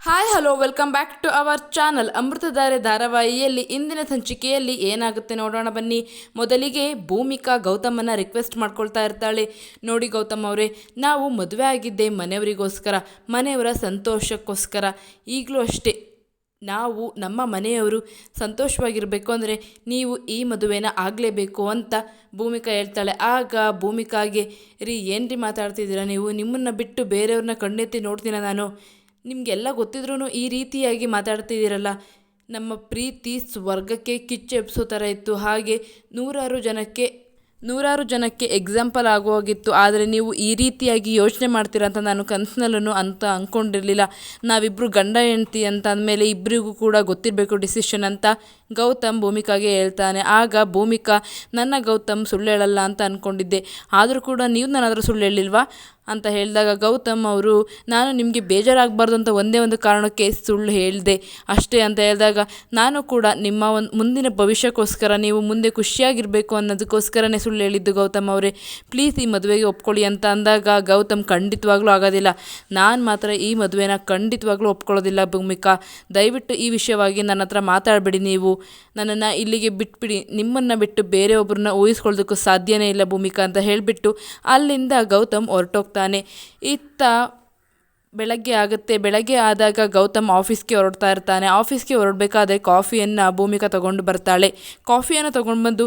Hi hello welcome back to our channel. Amruthadhare ಧಾರಾವಾಹಿಯಲ್ಲಿ ಇಂದಿನ ಸಂಚಿಕೆಯಲ್ಲಿ ಏನಾಗುತ್ತೆ ನೋಡೋಣ ಬನ್ನಿ. ಮೊದಲಿಗೆ ಭೂಮಿಕಾ ಗೌತಮನ್ನು ರಿಕ್ವೆಸ್ಟ್ ಮಾಡ್ಕೊಳ್ತಾ ಇರ್ತಾಳೆ. ನೋಡಿ ಗೌತಮ್ ಅವರೇ, ನಾವು ಮದುವೆ ಆಗಿದ್ದೆ ಮನೆಯವರಿಗೋಸ್ಕರ, ಮನೆಯವರ ಸಂತೋಷಕ್ಕೋಸ್ಕರ. ಈಗಲೂ ಅಷ್ಟೇ, ನಾವು ನಮ್ಮ ಮನೆಯವರು ಸಂತೋಷವಾಗಿರಬೇಕು ಅಂದರೆ ನೀವು ಈ ಮದುವೆನ ಆಗಲೇಬೇಕು ಅಂತ ಭೂಮಿಕಾ ಹೇಳ್ತಾಳೆ. ಆಗ ಭೂಮಿಕಾಗೆ, ಏನ್ರಿ ಮಾತಾಡ್ತಿದ್ದೀರಾ ನೀವು? ನಿಮ್ಮನ್ನು ಬಿಟ್ಟು ಬೇರೆಯವ್ರನ್ನ ಕಣ್ಣೆತ್ತಿ ನೋಡ್ತೀನ ನಾನು? ನಿಮಗೆಲ್ಲ ಗೊತ್ತಿದ್ರೂ ಈ ರೀತಿಯಾಗಿ ಮಾತಾಡ್ತಿದ್ದೀರಲ್ಲ. ನಮ್ಮ ಪ್ರೀತಿ ಸ್ವರ್ಗಕ್ಕೆ ಕಿಚ್ಚೆಬ್ಸೋ ಥರ ಇತ್ತು, ಹಾಗೆ ನೂರಾರು ಜನಕ್ಕೆ ಎಕ್ಸಾಂಪಲ್ ಆಗೋಗಿತ್ತು. ಆದರೆ ನೀವು ಈ ರೀತಿಯಾಗಿ ಯೋಚನೆ ಮಾಡ್ತೀರಾ ಅಂತ ನಾನು ಕನಸಿನಲ್ಲೂ ಅಂತ ಅಂದ್ಕೊಂಡಿರಲಿಲ್ಲ. ನಾವಿಬ್ಬರು ಗಂಡ ಹೆಂಡ್ತಿ ಅಂತ ಅಂದಮೇಲೆ ಇಬ್ಬರಿಗೂ ಕೂಡ ಗೊತ್ತಿರಬೇಕು ಡಿಸಿಷನ್ ಅಂತ ಗೌತಮ್ ಭೂಮಿಕಾಗೆ ಹೇಳ್ತಾನೆ. ಆಗ ಭೂಮಿಕಾ, ನನ್ನ ಗೌತಮ್ ಸುಳ್ಳು ಹೇಳಲ್ಲ ಅಂತ ಅಂದ್ಕೊಂಡಿದ್ದೆ, ಆದರೂ ಕೂಡ ನೀವು ನನ್ನ ಹತ್ರ ಸುಳ್ಳು ಹೇಳಿಲ್ವಾ ಅಂತ ಹೇಳಿದಾಗ ಗೌತಮ್ ಅವರು, ನಾನು ನಿಮಗೆ ಬೇಜಾರಾಗಬಾರ್ದು ಅಂತ ಒಂದೇ ಒಂದು ಕಾರಣಕ್ಕೆ ಸುಳ್ಳು ಹೇಳಿದೆ ಅಷ್ಟೇ ಅಂತ ಹೇಳಿದಾಗ, ನಾನು ಕೂಡ ನಿಮ್ಮ ಮುಂದಿನ ಭವಿಷ್ಯಕ್ಕೋಸ್ಕರ, ನೀವು ಮುಂದೆ ಖುಷಿಯಾಗಿರಬೇಕು ಅನ್ನೋದಕ್ಕೋಸ್ಕರನೇ ಸುಳ್ಳು ಹೇಳಿದ್ದು ಗೌತಮ್ ಅವರೇ, ಪ್ಲೀಸ್ ಈ ಮದುವೆಗೆ ಒಪ್ಕೊಳ್ಳಿ ಅಂತ ಅಂದಾಗ ಗೌತಮ್, ಖಂಡಿತವಾಗ್ಲೂ ಆಗೋದಿಲ್ಲ, ನಾನು ಮಾತ್ರ ಈ ಮದುವೆನ ಖಂಡಿತವಾಗ್ಲೂ ಒಪ್ಕೊಳ್ಳೋದಿಲ್ಲ ಭೂಮಿಕಾ, ದಯವಿಟ್ಟು ಈ ವಿಷಯವಾಗಿ ನನ್ನ ಹತ್ರ ಮಾತಾಡಬೇಡಿ, ನೀವು ನನ್ನನ್ನು ಇಲ್ಲಿಗೆ ಬಿಟ್ಬಿಡಿ, ನಿಮ್ಮನ್ನು ಬಿಟ್ಟು ಬೇರೆಯೊಬ್ಬರನ್ನ ಊಹಿಸ್ಕೊಳ್ಳೋದಕ್ಕೂ ಸಾಧ್ಯನೇ ಇಲ್ಲ ಭೂಮಿಕಾ ಅಂತ ಹೇಳಿಬಿಟ್ಟು ಅಲ್ಲಿಂದ ಗೌತಮ್ ಹೊರಟೋಗ್ತಾನೆ. ಇತ್ತ ಬೆಳಗ್ಗೆ ಆಗುತ್ತೆ. ಬೆಳಗ್ಗೆ ಆದಾಗ ಗೌತಮ್ ಆಫೀಸ್ಗೆ ಹೊರಡ್ತಾ ಇರ್ತಾನೆ. ಆಫೀಸ್ಗೆ ಹೊರಡಬೇಕಾದ್ರೆ ಕಾಫಿಯನ್ನು ಭೂಮಿಕಾ ತೊಗೊಂಡು ಬರ್ತಾಳೆ. ಕಾಫಿಯನ್ನು ತೊಗೊಂಡು ಬಂದು,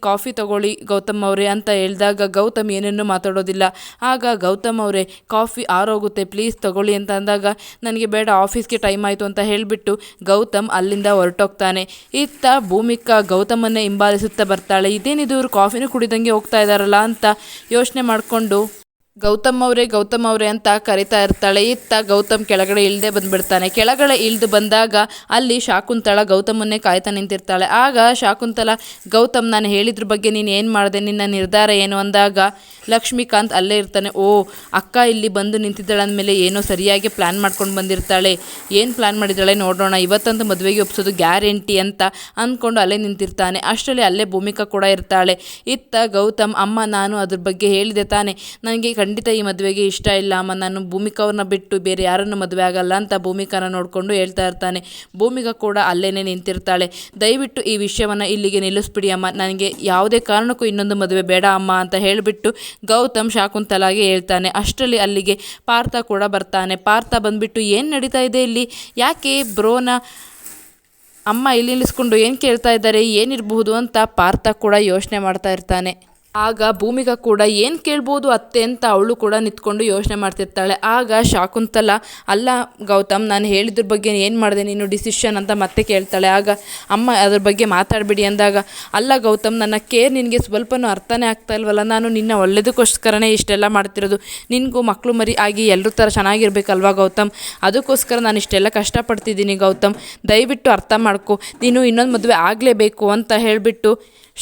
ಕಾಫಿ ತೊಗೊಳ್ಳಿ ಗೌತಮ್ ಅವರೇ ಅಂತ ಹೇಳಿದಾಗ ಗೌತಮ್ ಏನನ್ನೂ ಮಾತಾಡೋದಿಲ್ಲ. ಆಗ ಗೌತಮ್ ಅವರೇ, ಕಾಫಿ ಆರೋಗುತ್ತೆ ಪ್ಲೀಸ್ ತೊಗೊಳ್ಳಿ ಅಂತ ಅಂದಾಗ, ನನಗೆ ಬೇಡ, ಆಫೀಸ್ಗೆ ಟೈಮ್ ಆಯಿತು ಅಂತ ಹೇಳಿಬಿಟ್ಟು ಗೌತಮ್ ಅಲ್ಲಿಂದ ಹೊರಟೋಗ್ತಾನೆ. ಇತ್ತ ಭೂಮಿಕಾ ಗೌತಮನ್ನೇ ಹಿಂಬಾಲಿಸುತ್ತಾ ಬರ್ತಾಳೆ. ಇದೇನಿದು, ಇವರು ಕಾಫಿನೂ ಕುಡಿದಂಗೆ ಹೋಗ್ತಾ ಇದ್ದಾರಲ್ಲ ಅಂತ ಯೋಚನೆ ಮಾಡಿಕೊಂಡು ಗೌತಮ್ ಅವರೇ ಅಂತ ಕರಿತಾ ಇರ್ತಾಳೆ. ಇತ್ತ ಗೌತಮ್ ಕೆಳಗಡೆ ಇಳಿದೇ ಬಂದುಬಿಡ್ತಾನೆ. ಕೆಳಗಡೆ ಇಳಿದು ಬಂದಾಗ ಅಲ್ಲಿ ಶಾಕುಂತಳ ಗೌತಮನ್ನೇ ಕಾಯ್ತಾ ನಿಂತಿರ್ತಾಳೆ. ಆಗ ಶಾಕುಂತಲ, ಗೌತಮ್, ನಾನು ಹೇಳಿದ್ರ ಬಗ್ಗೆ ನೀನು ಏನು ಮಾಡಿದೆ, ನಿನ್ನ ನಿರ್ಧಾರ ಏನು ಅಂದಾಗ ಲಕ್ಷ್ಮೀಕಾಂತ್ ಅಲ್ಲೇ ಇರ್ತಾನೆ. ಓ, ಅಕ್ಕ ಇಲ್ಲಿ ಬಂದು ನಿಂತಿದ್ದಾಳೆ ಅಂದಮೇಲೆ ಏನೋ ಸರಿಯಾಗಿ ಪ್ಲ್ಯಾನ್ ಮಾಡ್ಕೊಂಡು ಬಂದಿರ್ತಾಳೆ. ಏನು ಪ್ಲ್ಯಾನ್ ಮಾಡಿದ್ದಾಳೆ ನೋಡೋಣ, ಇವತ್ತಂತೂ ಮದುವೆಗೆ ಒಪ್ಸೋದು ಗ್ಯಾರಂಟಿ ಅಂತ ಅಂದ್ಕೊಂಡು ಅಲ್ಲೇ ನಿಂತಿರ್ತಾನೆ. ಅಷ್ಟರಲ್ಲಿ ಅಲ್ಲೇ ಭೂಮಿಕಾ ಕೂಡ ಇರ್ತಾಳೆ. ಇತ್ತ ಗೌತಮ್, ಅಮ್ಮ, ನಾನು ಅದ್ರ ಬಗ್ಗೆ ಹೇಳಿದೆ ತಾನೆ, ನನಗೆ ಖಂಡಿತ ಈ ಮದುವೆಗೆ ಇಷ್ಟ ಇಲ್ಲ ಅಮ್ಮ, ನಾನು ಭೂಮಿಕಾ ಅವ್ರನ್ನ ಬಿಟ್ಟು ಬೇರೆ ಯಾರನ್ನು ಮದುವೆ ಆಗಲ್ಲ ಅಂತ ಭೂಮಿಕಾನ ನೋಡಿಕೊಂಡು ಹೇಳ್ತಾ ಇರ್ತಾನೆ. ಭೂಮಿಕಾ ಕೂಡ ಅಲ್ಲೇನೆ ನಿಂತಿರ್ತಾಳೆ. ದಯವಿಟ್ಟು ಈ ವಿಷಯವನ್ನು ಇಲ್ಲಿಗೆ ನಿಲ್ಲಿಸ್ಬಿಡಿ ಅಮ್ಮ, ನನಗೆ ಯಾವುದೇ ಕಾರಣಕ್ಕೂ ಇನ್ನೊಂದು ಮದುವೆ ಬೇಡ ಅಮ್ಮ ಅಂತ ಹೇಳಿಬಿಟ್ಟು ಗೌತಮ್ ಶಾಕುಂತಲಾಗೆ ಹೇಳ್ತಾನೆ. ಅಷ್ಟರಲ್ಲಿ ಅಲ್ಲಿಗೆ ಪಾರ್ಥ ಕೂಡ ಬರ್ತಾನೆ. ಪಾರ್ಥ ಬಂದುಬಿಟ್ಟು, ಏನು ನಡೀತಾ ಇದೆ ಇಲ್ಲಿ, ಯಾಕೆ ಬ್ರೋನ ಅಮ್ಮ ಇಲ್ಲಿ ನಿಲ್ಲಿಸ್ಕೊಂಡು ಏನು ಕೇಳ್ತಾ ಇದ್ದಾರೆ, ಏನಿರಬಹುದು ಅಂತ ಪಾರ್ಥ ಕೂಡ ಯೋಚನೆ ಮಾಡ್ತಾ ಇರ್ತಾನೆ. ಆಗ ಭೂಮಿಕಾ ಕೂಡ, ಏನು ಕೇಳ್ಬೋದು ಅತ್ತೆ ಅಂತ ಅವಳು ಕೂಡ ನಿಂತ್ಕೊಂಡು ಯೋಚನೆ ಮಾಡ್ತಿರ್ತಾಳೆ. ಆಗ ಶಾಕುಂತಲ, ಅಲ್ಲ ಗೌತಮ್, ನಾನು ಹೇಳಿದ್ರ ಬಗ್ಗೆ ಏನು ಮಾಡಿದೆ ನೀನು ಡಿಸಿಷನ್ ಅಂತ ಮತ್ತೆ ಕೇಳ್ತಾಳೆ. ಆಗ ಅಮ್ಮ ಅದ್ರ ಬಗ್ಗೆ ಮಾತಾಡಬೇಡಿ ಅಂದಾಗ, ಅಲ್ಲ ಗೌತಮ್, ನನ್ನ ಕೇರ್ ನಿನಗೆ ಸ್ವಲ್ಪನೂ ಅರ್ಥನೇ ಆಗ್ತಾ ಇಲ್ವಲ್ಲ, ನಾನು ನಿನ್ನ ಒಳ್ಳೇದಕ್ಕೋಸ್ಕರನೇ ಇಷ್ಟೆಲ್ಲ ಮಾಡ್ತಿರೋದು, ನಿನಗೂ ಮಕ್ಕಳು ಮರಿ ಆಗಿ ಎಲ್ಲರ ಥರ ಚೆನ್ನಾಗಿರ್ಬೇಕಲ್ವಾ ಗೌತಮ್, ಅದಕ್ಕೋಸ್ಕರ ನಾನು ಇಷ್ಟೆಲ್ಲ ಕಷ್ಟಪಡ್ತಿದ್ದೀನಿ ಗೌತಮ್, ದಯವಿಟ್ಟು ಅರ್ಥ ಮಾಡ್ಕೊ, ನೀನು ಇನ್ನೊಂದು ಮದುವೆ ಆಗಲೇಬೇಕು ಅಂತ ಹೇಳಿಬಿಟ್ಟು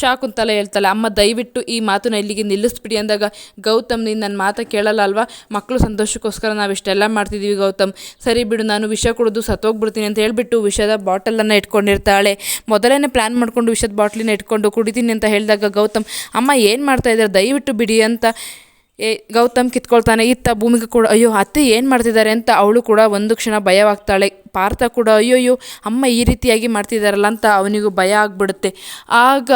ಶಾಕುಂತಲ ಹೇಳ್ತಾಳೆ. ಅಮ್ಮ, ದಯವಿಟ್ಟು ಈ ಮಾತನ್ನ ಇಲ್ಲಿಗೆ ನಿಲ್ಲಿಸ್ಬಿಡಿ ಅಂದಾಗ ಗೌತಮ್, ನೀನು ನನ್ನ ಮಾತು ಕೇಳಲ್ಲ ಅಲ್ವಾ, ಮಕ್ಕಳು ಸಂತೋಷಕ್ಕೋಸ್ಕರ ನಾವು ಇಷ್ಟೆಲ್ಲ ಮಾಡ್ತಿದ್ದೀವಿ ಗೌತಮ್, ಸರಿ ಬಿಡು, ನಾನು ವಿಷ ಕುಡಿದು ಸತ್ತೋಗ್ಬಿಡ್ತೀನಿ ಅಂತ ಹೇಳಿಬಿಟ್ಟು ವಿಷದ ಬಾಟಲನ್ನು ಇಟ್ಕೊಂಡಿರ್ತಾಳೆ. ಮೊದಲೇ ಪ್ಲ್ಯಾನ್ ಮಾಡಿಕೊಂಡು ವಿಷದ ಬಾಟ್ಲಿನ ಇಟ್ಕೊಂಡು ಕುಡಿತೀನಿ ಅಂತ ಹೇಳಿದಾಗ ಗೌತಮ್, ಅಮ್ಮ ಏನು ಮಾಡ್ತಾಯಿದ್ದಾರೆ, ದಯವಿಟ್ಟು ಬಿಡಿ ಅಂತ ಗೌತಮ್ ಕಿತ್ಕೊಳ್ತಾನೆ. ಇತ್ತ ಭೂಮಿಗೆ ಕೂಡ, ಅಯ್ಯೋ ಅತ್ತೆ ಏನು ಮಾಡ್ತಿದ್ದಾರೆ ಅಂತ ಅವಳು ಕೂಡ ಒಂದು ಕ್ಷಣ ಭಯವಾಗ್ತಾಳೆ. ಪಾರ್ಥ ಕೂಡ, ಅಯ್ಯೋ ಅಮ್ಮ ಈ ರೀತಿಯಾಗಿ ಮಾಡ್ತಿದ್ದಾರಲ್ಲ ಅಂತ ಅವನಿಗೂ ಭಯ ಆಗಿಬಿಡುತ್ತೆ. ಆಗ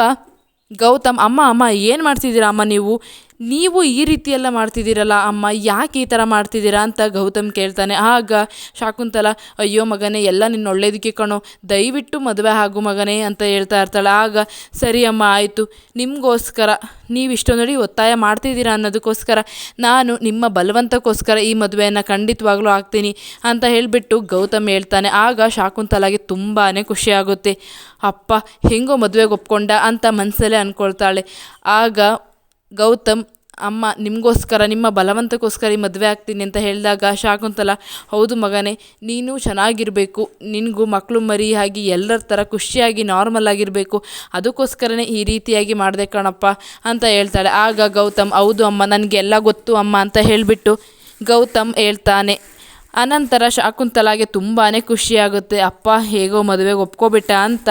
ಗೌತಮ್, ಅಮ್ಮ ಏನು ಮಾಡ್ತಿದ್ದೀರಾ ಅಮ್ಮ, ನೀವು ಈ ರೀತಿಯೆಲ್ಲ ಮಾಡ್ತಿದ್ದೀರಲ್ಲ ಅಮ್ಮ, ಯಾಕೆ ಈ ಥರ ಮಾಡ್ತಿದ್ದೀರಾ ಅಂತ ಗೌತಮ್ ಕೇಳ್ತಾನೆ. ಆಗ ಶಾಕುಂತಲ, ಅಯ್ಯೋ ಮಗನೇ, ಎಲ್ಲ ನಿನ್ನ ಒಳ್ಳೇದಕ್ಕೆ ಕಣೋ, ದಯವಿಟ್ಟು ಮದುವೆ ಆಗು ಮಗನೇ ಅಂತ ಹೇಳ್ತಾ ಇರ್ತಾಳೆ. ಆಗ ಸರಿ ಅಮ್ಮ, ಆಯಿತು, ನಿಮಗೋಸ್ಕರ ನೀವು ಇಷ್ಟೊಂದು ಒತ್ತಾಯ ಮಾಡ್ತಿದ್ದೀರಾ ಅನ್ನೋದಕ್ಕೋಸ್ಕರ ನಾನು ನಿಮ್ಮ ಬಲವಂತಕ್ಕೋಸ್ಕರ ಈ ಮದುವೆಯನ್ನು ಖಂಡಿತವಾಗ್ಲೂ ಆಗ್ತೀನಿ ಅಂತ ಹೇಳಿಬಿಟ್ಟು ಗೌತಮ್ ಹೇಳ್ತಾನೆ. ಆಗ ಶಾಕುಂತಲಾಗೆ ತುಂಬಾ ಖುಷಿಯಾಗುತ್ತೆ. ಅಪ್ಪ, ಹೆಂಗೋ ಮದುವೆಗೆ ಒಪ್ಕೊಂಡ ಅಂತ ಮನಸ್ಸಲ್ಲೇ ಅಂದ್ಕೊಳ್ತಾಳೆ. ಆಗ ಗೌತಮ್, ಅಮ್ಮ ನಿಮಗೋಸ್ಕರ, ನಿಮ್ಮ ಬಲವಂತಕ್ಕೋಸ್ಕರ ಈ ಮದುವೆ ಆಗ್ತೀನಿ ಅಂತ ಹೇಳಿದಾಗ ಶಾಕುಂತಲ, ಹೌದು ಮಗನೇ, ನೀನು ಚೆನ್ನಾಗಿರಬೇಕು, ನಿನಗೂ ಮಕ್ಕಳು ಮರಿ ಆಗಿ ಎಲ್ಲರ ಥರ ಖುಷಿಯಾಗಿ ನಾರ್ಮಲ್ ಆಗಿರಬೇಕು, ಅದಕ್ಕೋಸ್ಕರನೇ ಈ ರೀತಿಯಾಗಿ ಮಾಡಿದೆ ಕಣಪ್ಪ ಅಂತ ಹೇಳ್ತಾಳೆ. ಆಗ ಗೌತಮ್, ಹೌದು ಅಮ್ಮ, ನನಗೆಲ್ಲ ಗೊತ್ತು ಅಮ್ಮ ಅಂತ ಹೇಳಿಬಿಟ್ಟು ಗೌತಮ್ ಹೇಳ್ತಾನೆ. ಅನಂತರ ಶಾಕುಂತಲಾಗೆ ತುಂಬಾ ಖುಷಿಯಾಗುತ್ತೆ. ಅಪ್ಪ ಹೇಗೋ ಮದುವೆಗೆ ಒಪ್ಕೊಬಿಟ್ಟ ಅಂತ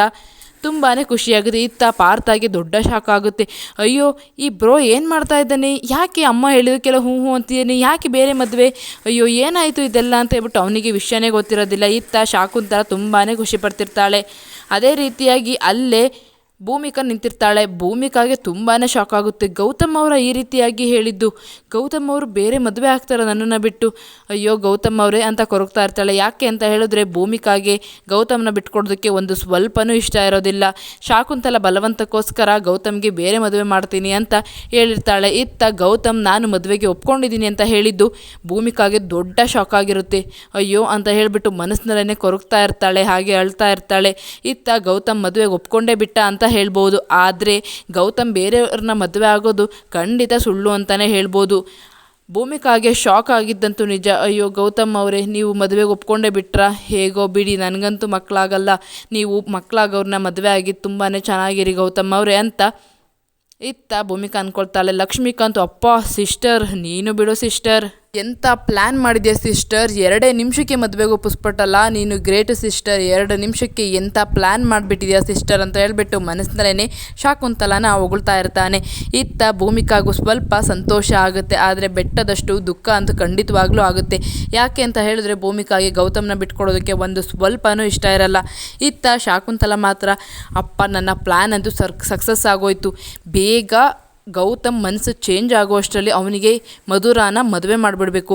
ತುಂಬಾ ಖುಷಿಯಾಗುತ್ತೆ. ಇತ್ತ ಪಾರ್ಥಾಗೆ ದೊಡ್ಡ ಶಾಕ್ ಆಗುತ್ತೆ. ಅಯ್ಯೋ ಈ ಬ್ರೋ ಏನು ಮಾಡ್ತಾ ಇದ್ದಾನೆ, ಯಾಕೆ ಅಮ್ಮ ಹೇಳಿದಕ್ಕೆಲ್ಲ ಹ್ಞೂ ಹ್ಞೂ ಅಂತಿದ್ದಾನೆ, ಯಾಕೆ ಬೇರೆ ಮದುವೆ, ಅಯ್ಯೋ ಏನಾಯಿತು ಇದೆಲ್ಲ ಅಂತ ಹೇಳ್ಬಿಟ್ಟು ಅವನಿಗೆ ವಿಷಯನೇ ಗೊತ್ತಿರೋದಿಲ್ಲ. ಇತ್ತ ಶಾಕುಂತಲ ತುಂಬಾ ಖುಷಿ ಪಡ್ತಿರ್ತಾಳೆ. ಅದೇ ರೀತಿಯಾಗಿ ಅಲ್ಲೇ ಭೂಮಿಕಾ ನಿಂತಿರ್ತಾಳೆ. ಭೂಮಿಕಾಗೆ ತುಂಬಾ ಶಾಕ್ ಆಗುತ್ತೆ. ಗೌತಮ್ ಅವರ ಈ ರೀತಿಯಾಗಿ ಹೇಳಿದ್ದು, ಗೌತಮ್ ಅವರು ಬೇರೆ ಮದುವೆ ಆಗ್ತಾರೆ ನನ್ನನ್ನು ಬಿಟ್ಟು, ಅಯ್ಯೋ ಗೌತಮ್ ಅವರೇ ಅಂತ ಕೊರಗ್ತಾ ಇರ್ತಾಳೆ. ಯಾಕೆ ಅಂತ ಹೇಳಿದ್ರೆ ಭೂಮಿಕಾಗೆ ಗೌತಮ್ನ ಬಿಟ್ಕೊಡೋದಕ್ಕೆ ಒಂದು ಸ್ವಲ್ಪನೂ ಇಷ್ಟ ಇರೋದಿಲ್ಲ. ಶಾಕುಂತಲ ಬಲವಂತಕ್ಕೋಸ್ಕರ ಗೌತಮ್ಗೆ ಬೇರೆ ಮದುವೆ ಮಾಡ್ತೀನಿ ಅಂತ ಹೇಳಿರ್ತಾಳೆ. ಇತ್ತ ಗೌತಮ್ ನಾನು ಮದುವೆಗೆ ಒಪ್ಕೊಂಡಿದ್ದೀನಿ ಅಂತ ಹೇಳಿದ್ದು ಭೂಮಿಕಾಗೆ ದೊಡ್ಡ ಶಾಕ್ ಆಗಿರುತ್ತೆ. ಅಯ್ಯೋ ಅಂತ ಹೇಳಿಬಿಟ್ಟು ಮನಸ್ಸಿನಲ್ಲೇ ಕೊರಗ್ತಾ ಇರ್ತಾಳೆ, ಹಾಗೆ ಅಳ್ತಾ ಇರ್ತಾಳೆ. ಇತ್ತ ಗೌತಮ್ ಮದುವೆಗೆ ಒಪ್ಕೊಂಡೇ ಬಿಟ್ಟ ಅಂತ ಹೇಳ್ಬೋದು. ಆದರೆ ಗೌತಮ್ ಬೇರೆಯವ್ರನ್ನ ಮದುವೆ ಆಗೋದು ಖಂಡಿತ ಸುಳ್ಳು ಅಂತಲೇ ಹೇಳ್ಬೋದು. ಭೂಮಿಕಾಗೆ ಶಾಕ್ ಆಗಿದ್ದಂತೂ ನಿಜ. ಅಯ್ಯೋ ಗೌತಮ್ ಅವರೇ, ನೀವು ಮದುವೆಗೆ ಒಪ್ಕೊಂಡೇ ಬಿಟ್ರಾ, ಹೇಗೋ ಬಿಡಿ, ನನಗಂತೂ ಮಕ್ಕಳಾಗಲ್ಲ, ನೀವು ಮಕ್ಕಳಾಗೋರನ್ನ ಮದುವೆ ಆಗಿ ತುಂಬಾ ಚೆನ್ನಾಗಿರಿ ಗೌತಮ್ ಅವರೇ ಅಂತ ಇತ್ತ ಭೂಮಿಕಾ ಅಂದ್ಕೊಳ್ತಾಳೆ. ಲಕ್ಷ್ಮೀಕಾಂತ್ ಅಪ್ಪ ಸಿಸ್ಟರ್ ನೀನು ಬಿಡು ಸಿಸ್ಟರ್, ಎಂಥ ಪ್ಲ್ಯಾನ್ ಮಾಡಿದ್ಯಾ ಸಿಸ್ಟರ್, 2 ನಿಮಿಷಕ್ಕೆ ಮದುವೆಗೆ ಒಪ್ಪಿಸ್ಬಿಟ್ಟಲ್ಲ, ನೀನು ಗ್ರೇಟ್ ಸಿಸ್ಟರ್, 2 ನಿಮಿಷಕ್ಕೆ ಎಂಥ ಪ್ಲ್ಯಾನ್ ಮಾಡಿಬಿಟ್ಟಿದ್ಯಾ ಸಿಸ್ಟರ್ ಅಂತ ಹೇಳ್ಬಿಟ್ಟು ಮನಸ್ಸಿನಲ್ಲೇ ಶಾಕುಂತಲನ ಹೊಗಳ್ತಾ ಇರ್ತಾನೆ. ಇತ್ತ ಭೂಮಿಕಾಗೂ ಸ್ವಲ್ಪ ಸಂತೋಷ ಆಗುತ್ತೆ, ಆದರೆ ಬೆಟ್ಟದಷ್ಟು ದುಃಖ ಅಂತೂ ಖಂಡಿತವಾಗ್ಲೂ ಆಗುತ್ತೆ. ಯಾಕೆ ಅಂತ ಹೇಳಿದ್ರೆ ಭೂಮಿಕಾಗೆ ಗೌತಮ್ನ ಬಿಟ್ಕೊಡೋದಕ್ಕೆ ಒಂದು ಸ್ವಲ್ಪನೂ ಇಷ್ಟ ಇರಲ್ಲ. ಇತ್ತ ಶಾಕುಂತಲ ಮಾತ್ರ ಅಪ್ಪ ನನ್ನ ಪ್ಲ್ಯಾನ್ ಅಂತೂ ಸಕ್ಸಸ್ ಆಗೋಯ್ತು, ಬೇಗ ಗೌತಮ್ ಮನಸ್ಸು ಚೇಂಜ್ ಆಗುವಷ್ಟರಲ್ಲಿ ಅವನಿಗೆ ಮಧುರಾನ ಮದುವೆ ಮಾಡಿಬಿಡಬೇಕು,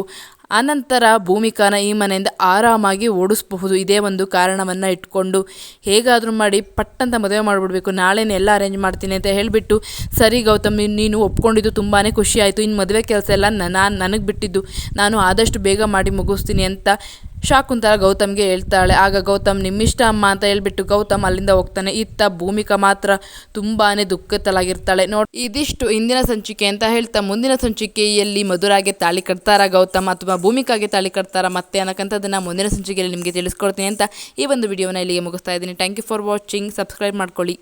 ಆನಂತರ ಭೂಮಿಕಾನ ಈ ಮನೆಯಿಂದ ಆರಾಮಾಗಿ ಓಡಿಸಬಹುದು. ಇದೇ ಒಂದು ಕಾರಣವನ್ನು ಇಟ್ಕೊಂಡು ಹೇಗಾದರೂ ಮಾಡಿ ಪಟ್ಟಂತ ಮದುವೆ ಮಾಡಿಬಿಡ್ಬೇಕು, ನಾಳೆನೇ ಎಲ್ಲ ಅರೇಂಜ್ ಮಾಡ್ತೀನಿ ಅಂತ ಹೇಳಿಬಿಟ್ಟು, ಸರಿ ಗೌತಮ್ ನೀನು ಒಪ್ಕೊಂಡಿದ್ದು ತುಂಬಾ ಖುಷಿ ಆಯಿತು, ಇನ್ನು ಮದುವೆ ಕೆಲಸ ಎಲ್ಲ ನನಗೆ ಬಿಟ್ಟಿದ್ದು, ನಾನು ಆದಷ್ಟು ಬೇಗ ಮಾಡಿ ಮುಗಿಸ್ತೀನಿ ಅಂತ ಶಾಕುಂತಲ ಗೌತಮ್ಗೆ ಹೇಳ್ತಾಳೆ. ಆಗ ಗೌತಮ್ ನಿಮ್ಮಿಷ್ಟ ಅಮ್ಮ ಅಂತ ಹೇಳ್ಬಿಟ್ಟು ಗೌತಮ್ ಅಲ್ಲಿಂದ ಹೋಗ್ತಾನೆ. ಇತ್ತ ಭೂಮಿಕಾ ಮಾತ್ರ ತುಂಬಾ ದುಃಖಿತಲಾಗಿರ್ತಾಳೆ. ಇದಿಷ್ಟು ಇಂದಿನ ಸಂಚಿಕೆ ಅಂತ ಹೇಳ್ತಾ ಮುಂದಿನ ಸಂಚಿಕೆಯಲ್ಲಿ ಮಧುರಾಗೆ ತಾಳಿ ಕಟ್ತಾರ ಗೌತಮ್ ಅಥವಾ ಭೂಮಿಕಾಗೆ ತಾಳಿ ಕಟ್ತಾರ ಮತ್ತೆ ಅನ್ನಕ್ಕಂಥದ್ದನ್ನು ಮುಂದಿನ ಸಂಚಿಕೆಯಲ್ಲಿ ನಿಮಗೆ ತಿಳಿಸ್ಕೊಡ್ತೀನಿ ಅಂತ ಈ ಒಂದು ವಿಡಿಯೋನ ಇಲ್ಲಿಗೆ ಮುಗಿಸ್ತಾ ಇದ್ದೀನಿ. Thank you for watching. Subscribe ಮಾಡ್ಕೊಳ್ಳಿ.